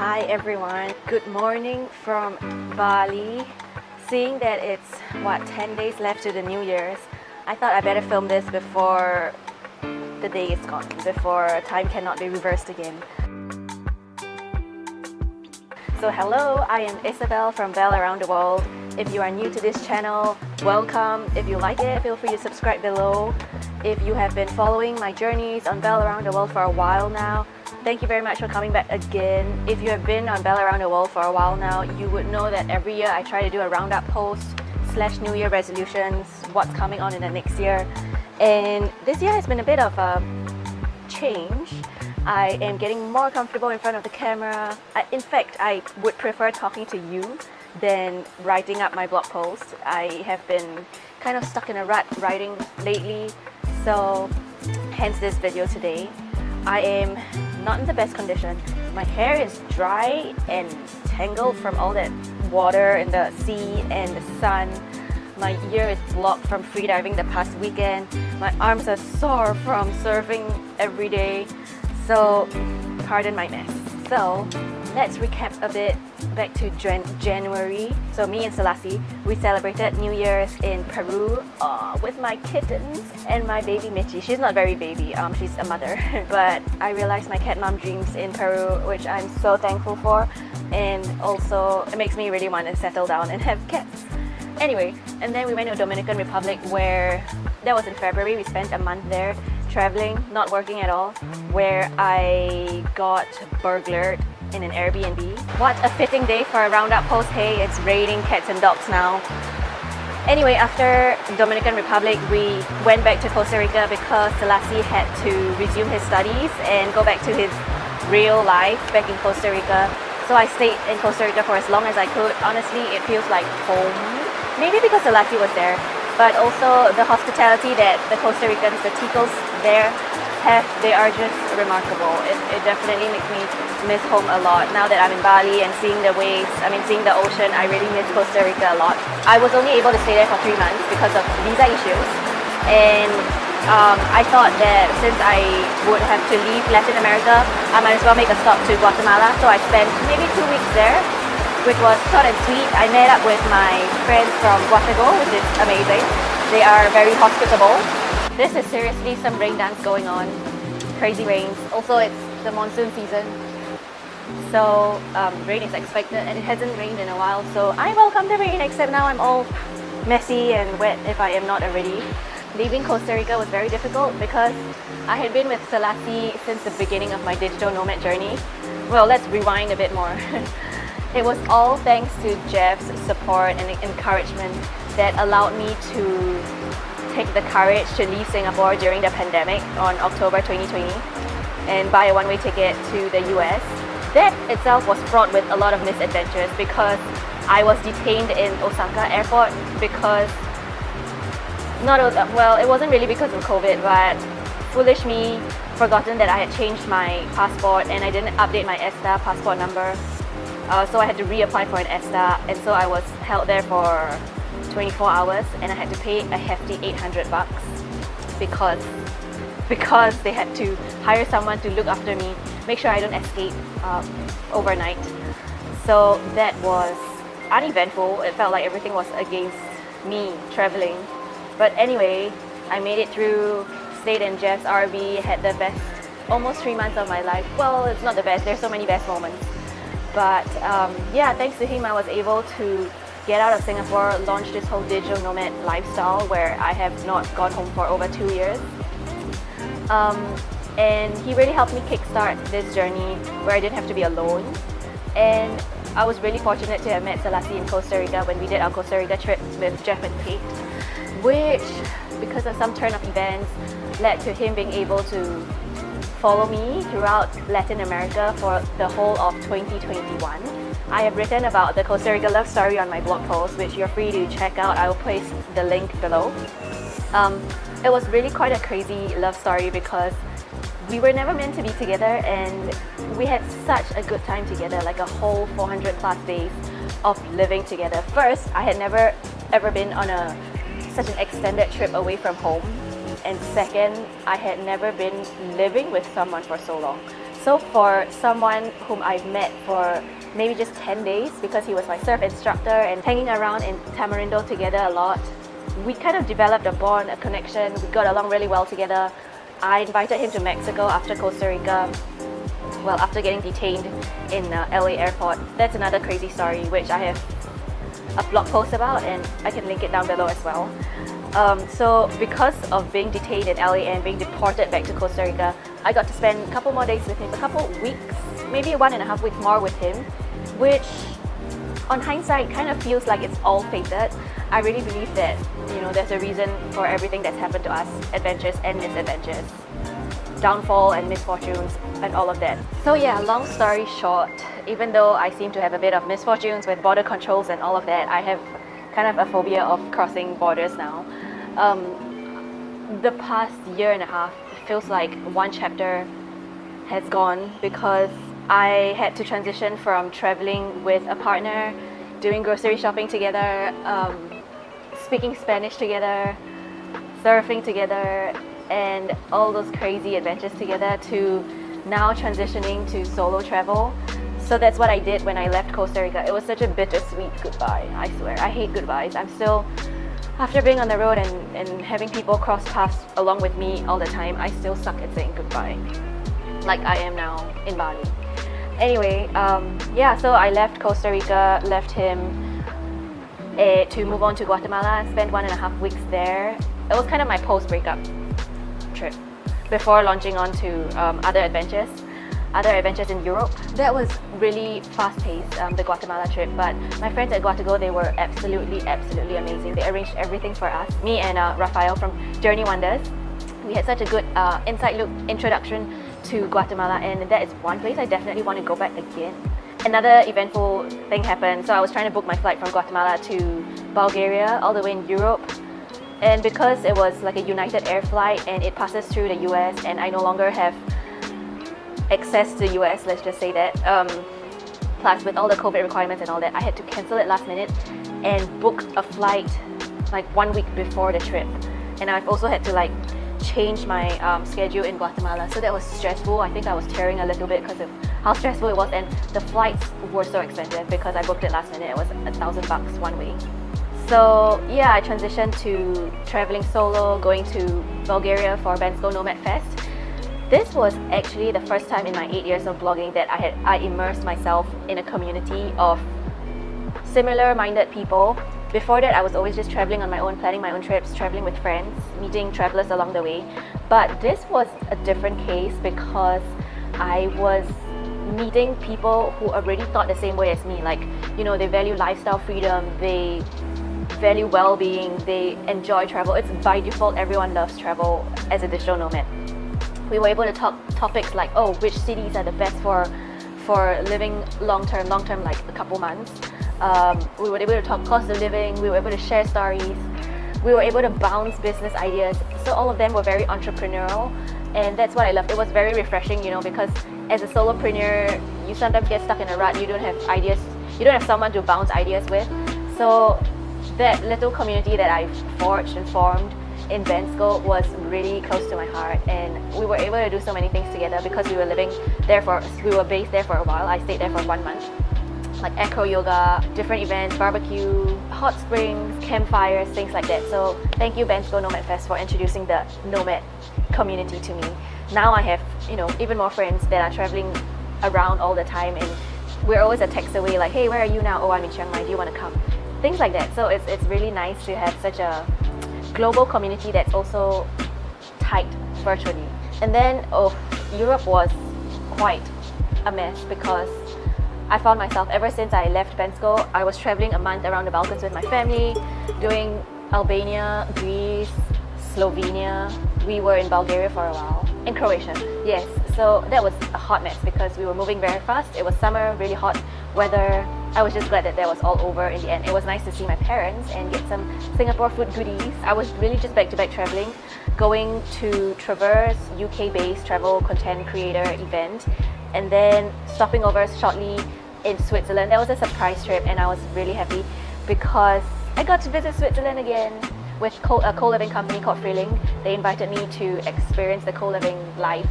Hi everyone, good morning from Bali. Seeing that it's 10 days left to the New Year's, I thought I better film this before the day is gone, before time cannot be reversed again. So hello, I am Isabel from Bel Around The World. If you are new to this channel, welcome. If you like it, feel free to subscribe below. If you have been following my journeys on Bel Around The World for a while now, thank you very much for coming back again. If you have been on Bel Around The World for a while now, you would know that every year I try to do a roundup post / New Year resolutions, what's coming on in the next year. And this year has been a bit of a change. I am getting more comfortable in front of the camera. In fact, I would prefer talking to you than writing up my blog post. I have been kind of stuck in a rut writing lately, so hence this video today. I am not in the best condition. My hair is dry and tangled from all that water in the sea and the sun. My ear is blocked from freediving the past weekend. My arms are sore from surfing every day. So, pardon my mess. So, let's recap a bit back to January. So me and Selassie, we celebrated New Year's in Peru with my kittens and my baby Michi. She's not very baby, she's a mother. But I realized my cat mom dreams in Peru, which I'm so thankful for. And also, it makes me really want to settle down and have cats. Anyway, and then we went to Dominican Republic where, that was in February, we spent a month there traveling, not working at all, where I got burglared in an Airbnb. What a fitting day for a roundup post. Hey, it's raining cats and dogs now. Anyway, after Dominican Republic, we went back to Costa Rica because Selassie had to resume his studies and go back to his real life back in Costa Rica. So I stayed in Costa Rica for as long as I could. Honestly, it feels like home. Maybe because Selassie was there, but also the hospitality that the Costa Ricans, the Ticos there have, they are just remarkable. It definitely makes me miss home a lot. Now that I'm in Bali and seeing the waves, seeing the ocean, I really miss Costa Rica a lot. I was only able to stay there for 3 months because of visa issues. And I thought that since I would have to leave Latin America, I might as well make a stop to Guatemala. So I spent maybe 2 weeks there, which was short and sweet. I met up with my friends from Guatemala, which is amazing. They are very hospitable. This is seriously some rain dance going on. Crazy rains. Also, it's the monsoon season. So rain is expected and it hasn't rained in a while. So I welcome the rain, except now I'm all messy and wet if I am not already. Leaving Costa Rica was very difficult because I had been with Selassie since the beginning of my digital nomad journey. Well, let's rewind a bit more. It was all thanks to Jeff's support and encouragement that allowed me to take the courage to leave Singapore during the pandemic on October 2020 and buy a one-way ticket to the US. That itself was fraught with a lot of misadventures because I was detained in Osaka airport because, it wasn't really because of COVID, but foolish me forgotten that I had changed my passport and I didn't update my Aosta passport number. So I had to reapply for an Aosta, and so I was held there for 24 hours and I had to pay a hefty $800 because they had to hire someone to look after me, make sure I don't escape overnight. So that was uneventful. It felt like everything was against me traveling. But anyway, I made it through, stayed in Jeff's RV, had the best almost 3 months of my life. Well, it's not the best, there's so many best moments. But yeah, thanks to him I was able to get out of Singapore, launch this whole digital nomad lifestyle where I have not gone home for over 2 years. And he really helped me kickstart this journey where I didn't have to be alone. And I was really fortunate to have met Selassie in Costa Rica when we did our Costa Rica trip with Jeff and Kate, which, because of some turn of events, led to him being able to follow me throughout Latin America for the whole of 2021. I have written about the Costa Rica love story on my blog post, which you're free to check out. I will place the link below. It was really quite a crazy love story because we were never meant to be together and we had such a good time together, like a whole 400 plus days of living together. First, I had never ever been on such an extended trip away from home. And second, I had never been living with someone for so long. So for someone whom I've met for maybe just 10 days, because he was my surf instructor and hanging around in Tamarindo together a lot, we kind of developed a bond, a connection. We got along really well together. I invited him to Mexico after Costa Rica, well, after getting detained in LA airport. That's another crazy story which I have a blog post about, and I can link it down below as well. So because of being detained in LA and being deported back to Costa Rica, I got to spend a couple more days with him, a couple weeks, maybe 1.5 weeks more with him, which on hindsight kind of feels like it's all fated. I really believe that, there's a reason for everything that's happened to us, adventures and misadventures, downfall and misfortunes and all of that. So yeah, long story short, even though I seem to have a bit of misfortunes with border controls and all of that, I have kind of a phobia of crossing borders now. The past year and a half feels like one chapter has gone, because I had to transition from traveling with a partner, doing grocery shopping together, speaking Spanish together, surfing together, and all those crazy adventures together, to now transitioning to solo travel. So that's what I did when I left Costa Rica. It was such a bittersweet goodbye, I swear. I hate goodbyes. I'm still, after being on the road and having people cross paths along with me all the time, I still suck at saying goodbye, like I am now in Bali. Anyway, so I left Costa Rica, left him to move on to Guatemala, spent 1.5 weeks there. It was kind of my post-breakup trip before launching on to other adventures in Europe. That was really fast-paced, the Guatemala trip, but my friends at Guatago, they were absolutely amazing. They arranged everything for us. Me and Rafael from Journey Wonders, we had such a good inside look introduction to Guatemala, and that is one place I definitely want to go back again. Another eventful thing happened. So I was trying to book my flight from Guatemala to Bulgaria, all the way in Europe, and because it was like a United Air flight and it passes through the US, and I no longer have access to the US, let's just say that, plus with all the COVID requirements and all that, I had to cancel it last minute and book a flight like 1 week before the trip. And I've also had to change my schedule in Guatemala, so that was stressful. I think I was tearing a little bit because of how stressful it was, and the flights were so expensive because I booked it last minute. It was $1,000 one way. So yeah, I transitioned to traveling solo, going to Bulgaria for Bansko Nomad Fest. This was actually the first time in my 8 years of blogging that I immersed myself in a community of similar-minded people. Before that, I was always just traveling on my own, planning my own trips, traveling with friends, meeting travelers along the way. But this was a different case because I was meeting people who already thought the same way as me. They value lifestyle freedom, they value well-being, they enjoy travel. It's by default, everyone loves travel as a digital nomad. We were able to talk topics like, which cities are the best for living long-term, like a couple months. We were able to talk cost of living, we were able to share stories, we were able to bounce business ideas. So all of them were very entrepreneurial, and that's what I loved. It was very refreshing, because as a solopreneur, you sometimes get stuck in a rut, you don't have ideas, you don't have someone to bounce ideas with. So that little community that I forged and formed in Bansko was really close to my heart, and we were able to do so many things together because we were based there for a while. I stayed there for 1 month. Like acro yoga, different events, barbecue, hot springs, campfires, things like that. So thank you Bansko Nomad Fest for introducing the nomad community to me. Now I have, even more friends that are traveling around all the time, and we're always a text away, like, hey, where are you now? Oh, I'm in Chiang Mai, do you want to come? Things like that. So it's really nice to have such a global community that's also tight virtually. And then, Europe was quite a mess because I found myself, ever since I left Bansko, I was traveling a month around the Balkans with my family, doing Albania, Greece, Slovenia. We were in Bulgaria for a while, in Croatia, yes. So that was a hot mess because we were moving very fast. It was summer, really hot weather. I was just glad that was all over in the end. It was nice to see my parents and get some Singapore food goodies. I was really just back-to-back traveling, going to Traverse, UK-based travel content creator event, and then stopping over shortly in Switzerland. That was a surprise trip, and I was really happy because I got to visit Switzerland again with a co-living company called Freeling. They invited me to experience the co-living life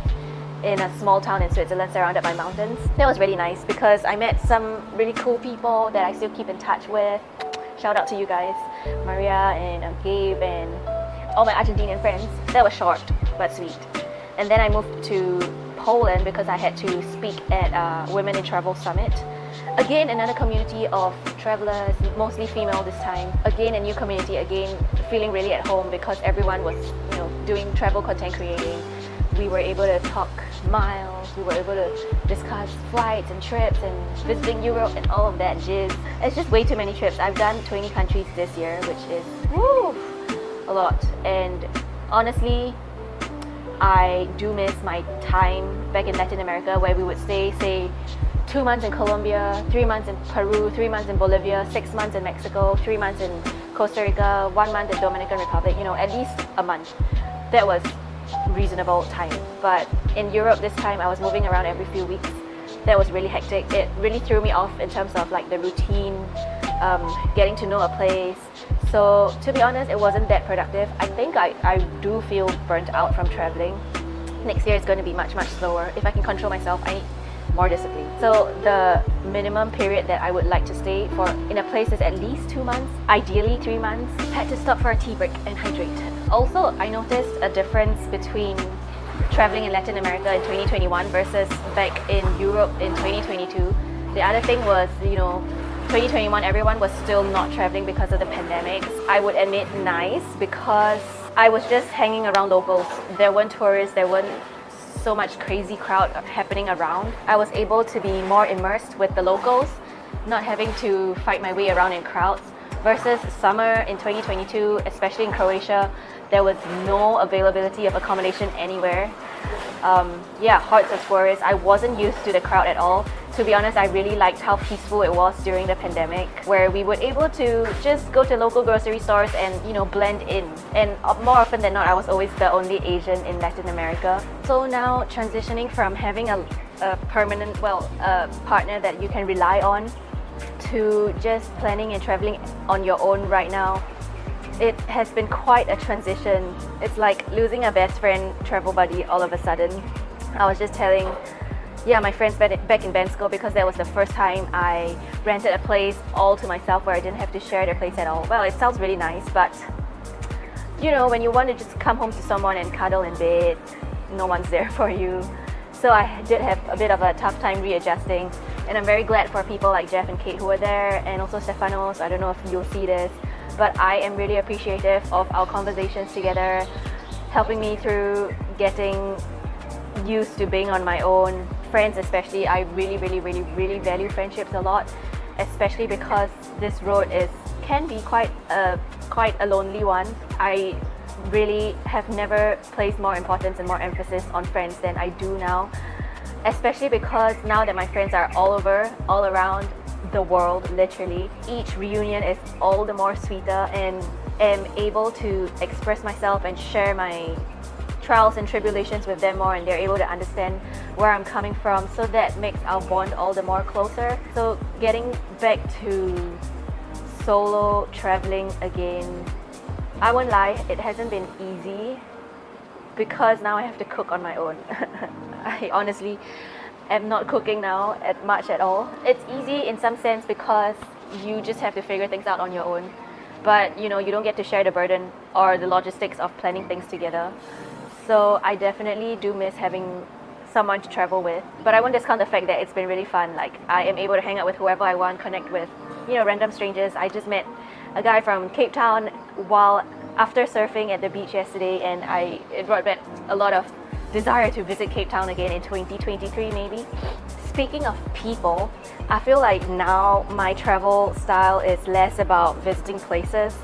in a small town in Switzerland surrounded by mountains. That was really nice because I met some really cool people that I still keep in touch with. Shout out to you guys, Maria and Gabe and all my Argentinian friends. That was short but sweet. And then I moved to Poland because I had to speak at Women in Travel Summit. Again, another community of travelers, mostly female this time. Again, a new community, again, feeling really at home because everyone was, doing travel content creating. We were able to talk miles, we were able to discuss flights and trips and visiting Europe and all of that jizz. It's just way too many trips. I've done 20 countries this year, which is a lot. And honestly, I do miss my time back in Latin America where we would stay, say, 2 months in Colombia, 3 months in Peru, 3 months in Bolivia, 6 months in Mexico, 3 months in Costa Rica, 1 month in Dominican Republic, at least a month. That was reasonable time. But in Europe this time, I was moving around every few weeks. That was really hectic. It really threw me off in terms of like the routine, getting to know a place. So to be honest, it wasn't that productive. I think I do feel burnt out from traveling. Next year is going to be much, much slower. If I can control myself, I need more discipline. So the minimum period that I would like to stay for in a place is at least 2 months, ideally 3 months. Had to stop for a tea break and hydrate. Also, I noticed a difference between traveling in Latin America in 2021 versus back in Europe in 2022. The other thing was, 2021 everyone was still not traveling because of the pandemic. I would admit nice because I was just hanging around locals. There weren't tourists, there weren't so much crazy crowd happening around. I was able to be more immersed with the locals, not having to fight my way around in crowds. Versus summer in 2022, especially in Croatia, there was no availability of accommodation anywhere. Hordes of tourists. I wasn't used to the crowd at all. To be honest, I really liked how peaceful it was during the pandemic, where we were able to just go to local grocery stores and blend in. And more often than not, I was always the only Asian in Latin America. So now transitioning from having a permanent, a partner that you can rely on, to just planning and traveling on your own right now. It has been quite a transition. It's like losing a best friend, travel buddy all of a sudden. I was just telling my friends back in Bansko because that was the first time I rented a place all to myself where I didn't have to share their place at all. Well, it sounds really nice, but when you want to just come home to someone and cuddle in bed, no one's there for you. So I did have a bit of a tough time readjusting, and I'm very glad for people like Jeff and Kate who were there, and also Stefanos. I don't know if you'll see this, but I am really appreciative of our conversations together, helping me through getting used to being on my own. Friends especially, I really, really, really, really value friendships a lot, especially because this road can be quite a lonely one. I really have never placed more importance and more emphasis on friends than I do now, especially because now that my friends are all around the world, literally, each reunion is all the more sweeter, and am able to express myself and share my trials and tribulations with them more, and they're able to understand where I'm coming from, so that makes our bond all the more closer. So getting back to solo traveling again, I won't lie, it hasn't been easy because now I have to cook on my own. I honestly am not cooking now much at all. It's easy in some sense because you just have to figure things out on your own, but you don't get to share the burden or the logistics of planning things together. So I definitely do miss having someone to travel with, but I won't discount the fact that it's been really fun. Like, I am able to hang out with whoever I want, connect with random strangers. I just met a guy from Cape Town after surfing at the beach yesterday, and it brought back a lot of desire to visit Cape Town again in 2023 maybe. Speaking of people, I feel like now my travel style is less about visiting places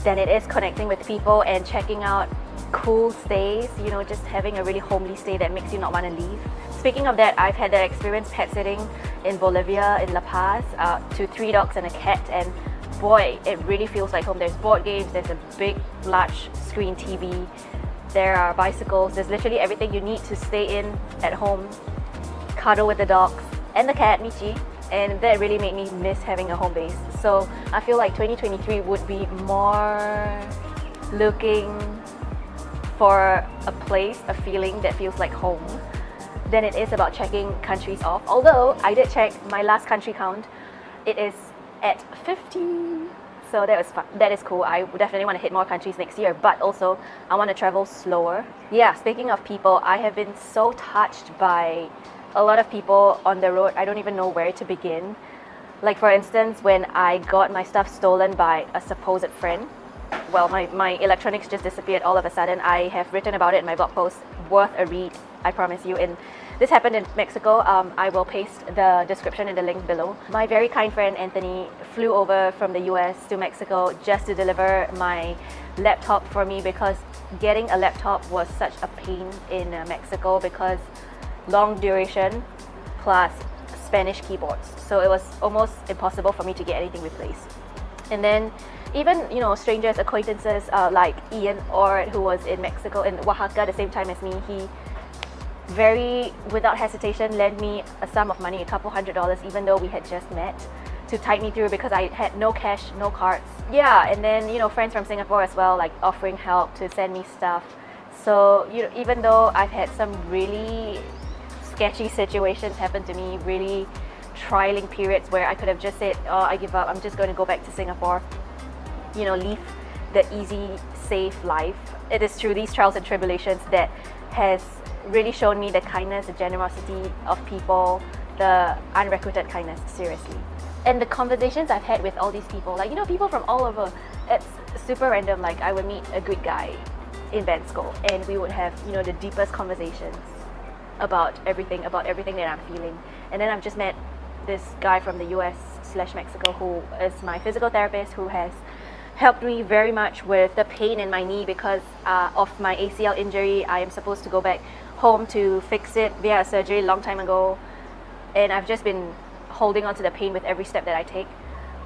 than it is connecting with people and checking out cool stays, just having a really homely stay that makes you not want to leave. Speaking of that, I've had that experience pet sitting in Bolivia, in La Paz, to 3 dogs and a cat, and boy, it really feels like home. There's board games, there's a big, large screen TV, there are bicycles, there's literally everything you need to stay in at home, cuddle with the dogs and the cat, Michi, and that really made me miss having a home base. So I feel like 2023 would be more looking for a place, a feeling that feels like home. than it is about checking countries off. Although I did check my last country count, it is at 50. So that was fun. That is cool. I definitely want to hit more countries next year, but also I want to travel slower. Yeah, speaking of people, I have been so touched by a lot of people on the road. I don't even know where to begin. Like for instance, when I got my stuff stolen by a supposed friend, well, my electronics just disappeared all of a sudden. I have written about it in my blog post, worth a read, I promise you. And this happened in Mexico. I will paste the description in the link below. My very kind friend Anthony flew over from the US to Mexico just to deliver my laptop for me, because getting a laptop was such a pain in Mexico because long duration plus Spanish keyboards. So it was almost impossible for me to get anything replaced. And then even, you know, strangers, acquaintances like Ian Ord, who was in Mexico, in Oaxaca the same time as me, he very, without hesitation, lent me a sum of money, a couple $100s, even though we had just met, to tide me through because I had no cash, no cards. Yeah, and then, you know, friends from Singapore as well, like offering help to send me stuff. So, you know, even though I've had some really sketchy situations happen to me, really trialing periods where I could have just said, oh, I give up, I'm just going to go back to Singapore, you know, leave the easy, safe life. It is through these trials and tribulations that has really shown me the kindness, the generosity of people, the unrequited kindness, seriously. And the conversations I've had with all these people, like, you know, people from all over, it's super random. Like, I would meet a Greek guy in band school and we would have, you know, the deepest conversations about everything that I'm feeling. And then I've just met this guy from the US/Mexico who is my physical therapist, who has helped me very much with the pain in my knee because of my ACL injury. I am supposed to go back home to fix it via a surgery a long time ago, and I've just been holding on to the pain with every step that I take.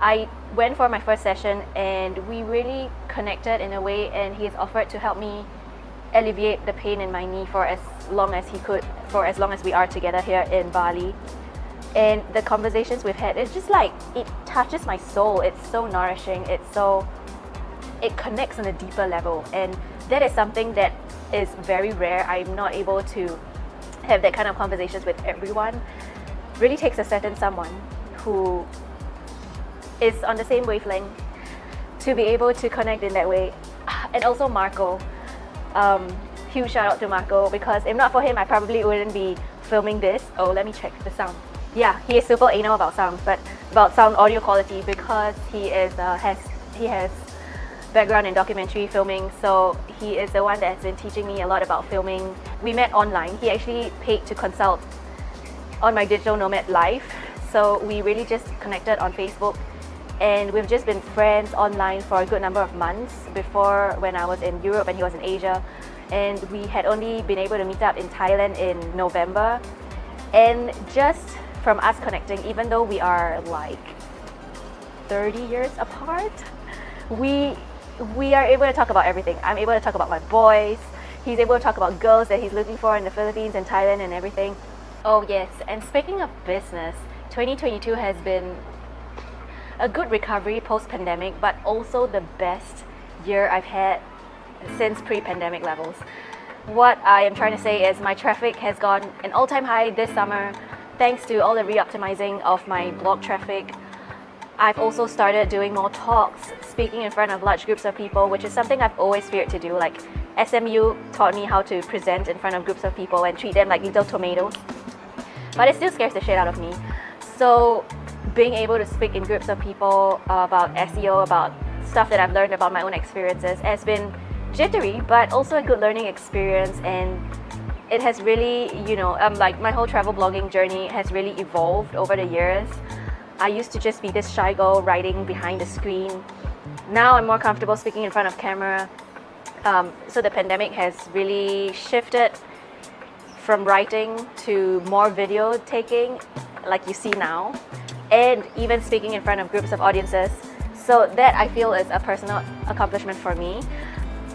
I went for my first session and we really connected in a way, and he has offered to help me alleviate the pain in my knee for as long as he could, for as long as we are together here in Bali. And the conversations we've had, it's just like, it touches my soul. It's so nourishing. It connects on a deeper level, and that is something that is very rare. I'm not able to have that kind of conversations with everyone. It really takes a certain someone who is on the same wavelength to be able to connect in that way. And also Marco, huge shout out to Marco, because if not for him, I probably wouldn't be filming this. Oh, let me check the sound. Yeah, he is super anal about sound, but about sound audio quality, because he is has background in documentary filming, so he is the one that has been teaching me a lot about filming. We met online. He actually paid to consult on my digital nomad life, so we really just connected on Facebook, and we've just been friends online for a good number of months before, when I was in Europe and he was in Asia, and we had only been able to meet up in Thailand in November. And just from us connecting, even though we are like 30 years apart, we are able to talk about everything. I'm able to talk about my boys. He's able to talk about girls that he's looking for in the Philippines and Thailand and everything. Oh yes, and speaking of business, 2022 has been a good recovery post-pandemic, but also the best year I've had since pre-pandemic levels. What I am trying to say is my traffic has gone an all-time high this summer thanks to all the re-optimizing of my blog traffic. I've also started doing more talks, speaking in front of large groups of people, which is something I've always feared to do. Like, SMU taught me how to present in front of groups of people and treat them like little tomatoes, but it still scares the shit out of me. So being able to speak in groups of people about SEO, about stuff that I've learned about my own experiences, has been jittery, but also a good learning experience. And it has really, you know, like my whole travel blogging journey has really evolved over the years. I used to just be this shy girl writing behind the screen. Now I'm more comfortable speaking in front of camera. So the pandemic has really shifted from writing to more video taking, like you see now, and even speaking in front of groups of audiences. So that, I feel, is a personal accomplishment for me.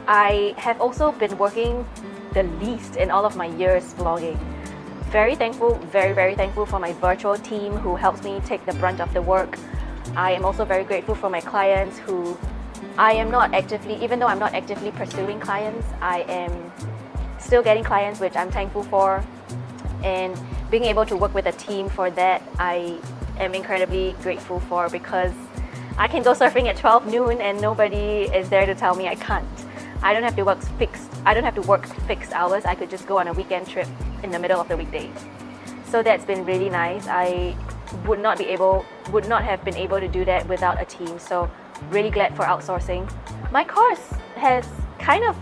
I have also been working the least in all of my years vlogging. Very thankful, very thankful for my virtual team who helps me take the brunt of the work. I am also very grateful for my clients who I am not actively, even though I'm not actively pursuing clients, I am still getting clients, which I'm thankful for. and being able to work with a team for that, I am incredibly grateful for, because I can go surfing at 12 noon and nobody is there to tell me I can't. I don't have to work fixed hours. I could just go on a weekend trip in the middle of the weekday. So that's been really nice. I would not have been able to do that without a team. So really glad for outsourcing. My course has kind of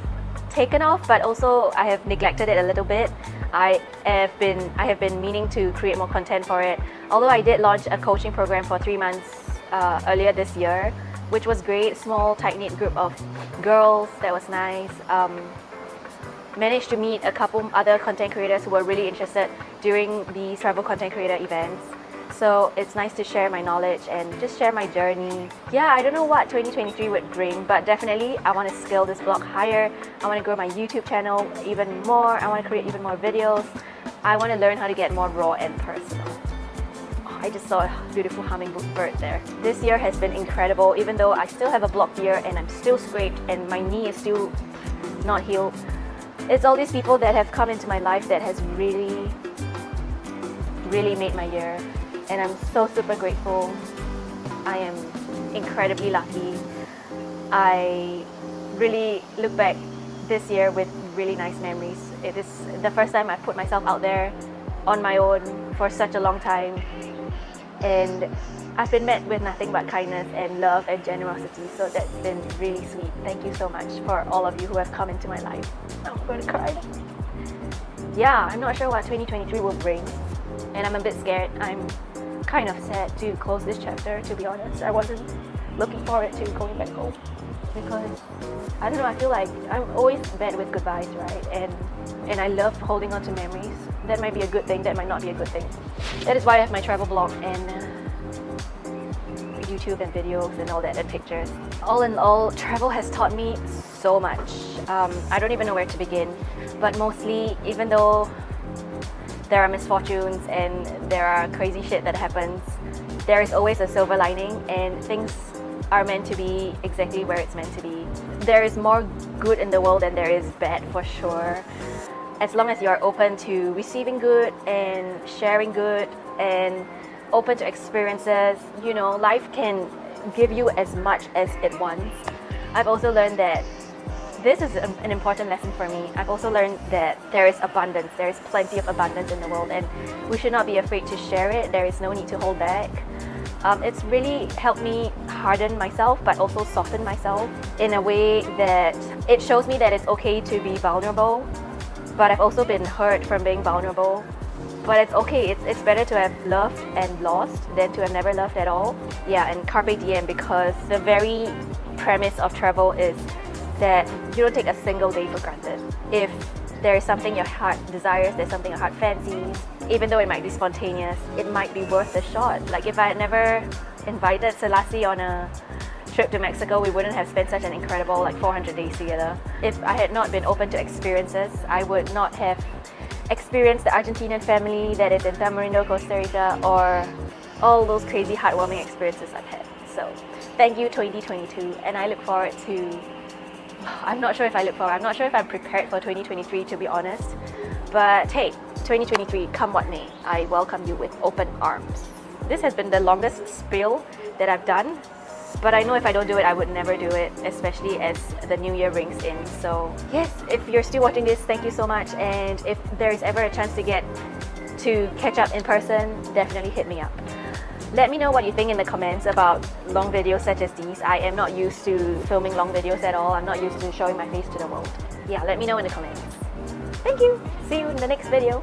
taken off, but also I have neglected it a little bit. I have been meaning to create more content for it. Although I did launch a coaching program for 3 months earlier this year, which was great. Small, tight-knit group of girls. That was nice. Managed to meet a couple other content creators who were really interested during these travel content creator events. So it's nice to share my knowledge and just share my journey. Yeah, I don't know what 2023 would bring, but definitely I want to scale this blog higher. I want to grow my YouTube channel even more. I want to create even more videos. I want to learn how to get more raw and personal. Oh, I just saw a beautiful hummingbird there. This year has been incredible, even though I still have a blocked ear and I'm still scraped and my knee is still not healed. It's all these people that have come into my life that has really made my year. And I'm so super grateful. I am incredibly lucky. I really look back this year with really nice memories. It is the first time I've put myself out there on my own for such a long time. And I've been met with nothing but kindness and love and generosity. So that's been really sweet. Thank you so much for all of you who have come into my life. I'm going to cry. Yeah, I'm not sure what 2023 will bring. And I'm a bit scared. I'm kind of sad to close this chapter, to be honest. I wasn't looking forward to going back home because I don't know, I feel like I'm always bad with goodbyes, right? And I love holding on to memories. That might be a good thing, that might not be a good thing. That is why I have my travel blog and YouTube and videos and all that and pictures. All in all, travel has taught me so much. I don't even know where to begin, but mostly, even though there are misfortunes and there are crazy shit that happens, there is always a silver lining, and things are meant to be exactly where it's meant to be. There is more good in the world than there is bad, for sure. As long as you are open to receiving good and sharing good and open to experiences, you know, life can give you as much as it wants. I've also learned that this is an important lesson for me. I've also learned that there is abundance. There is plenty of abundance in the world, and we should not be afraid to share it. There is no need to hold back. It's really helped me harden myself, but also soften myself in a way that it shows me that it's okay to be vulnerable. But I've also been hurt from being vulnerable. But it's okay. It's better to have loved and lost than to have never loved at all. Yeah, and carpe diem, because the very premise of travel is that you don't take a single day for granted. If there is something your heart desires, there's something your heart fancies, even though it might be spontaneous, it might be worth the shot. Like if I had never invited Selassie on a trip to Mexico, we wouldn't have spent such an incredible 400 days together. If I had not been open to experiences, I would not have experienced the Argentinian family that is in Tamarindo, Costa Rica, or all those crazy heartwarming experiences I've had. So thank you 2022, and I look forward to I'm not sure if I'm prepared for 2023, to be honest. But hey, 2023, come what may, I welcome you with open arms. This has been the longest spiel that I've done, but I know if I don't do it, I would never do it, especially as the new year rings in. So yes, if you're still watching this, thank you so much. And if there is ever a chance to catch up in person, definitely hit me up. Let me know what you think in the comments about long videos such as these. I am not used to filming long videos at all. I'm not used to showing my face to the world. Yeah, let me know in the comments. Thank you. See you in the next video.